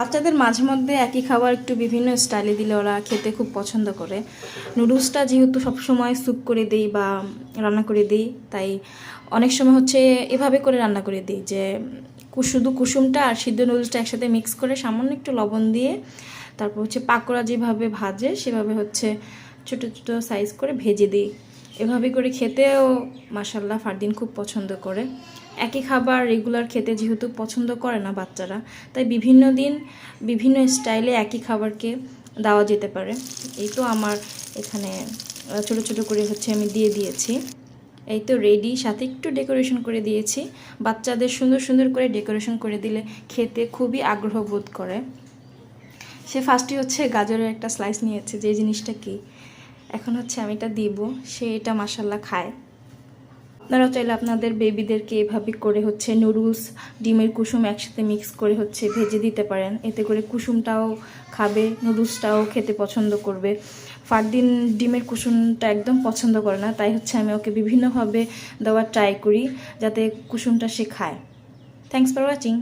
বাচ্চাদের মাঝে মধ্যে একই খাবার একটু বিভিন্ন স্টাইলে দিলে ওরা খেতে খুব পছন্দ করে। নুডলসটা যেহেতু সবসময় স্যুপ করে দিই বা রান্না করে দিই, তাই অনেক সময় হচ্ছে এভাবে করে রান্না করে দিই যে শুধু কুসুমটা আর সিদ্ধ নুডলসটা একসাথে মিক্স করে সামান্য একটু লবণ দিয়ে তারপর হচ্ছে পাকোড়া যেভাবে ভাজে সেভাবে হচ্ছে ছোটো ছোটো সাইজ করে ভেজে দিই। এভাবে করে খেতেও মাশাল্লাহ ফারদিন খুব পছন্দ করে। একই খাবার রেগুলার খেতে যেহেতু পছন্দ করে না বাচ্চারা, তাই বিভিন্ন দিন বিভিন্ন স্টাইলে একই খাবারকে দেওয়া যেতে পারে। এই তো আমার এখানে ছোট ছোট করে হচ্ছে আমি দিয়ে দিয়েছি। এই তো রেডি, সাথে একটু ডেকোরেশন করে দিয়েছি। বাচ্চাদের সুন্দর সুন্দর করে ডেকোরেশন করে দিলে খেতে খুবই আগ্রহ বোধ করে। সে ফার্স্টে হচ্ছে গাজরের একটা স্লাইস নিয়েছে, যে জিনিসটা কি এখন হচ্ছে আমি এটা দিব, সে এটা মাশাল্লাহ খায়। আপনারা চাইলে আপনাদের বেবিদেরকে এভাবে করে হচ্ছে নুডলস ডিমের কুসুম একসাথে মিক্স করে হচ্ছে ভেজে দিতে পারেন। এতে করে কুসুমটাও খাবে, নুডলসটাও খেতে পছন্দ করবে। ফারদিন ডিমের কুসুমটা একদম পছন্দ করে না, তাই হচ্ছে আমি ওকে বিভিন্নভাবে দেওয়ার ট্রাই করি যাতে কুসুমটা সে খায়। Thanks for watching.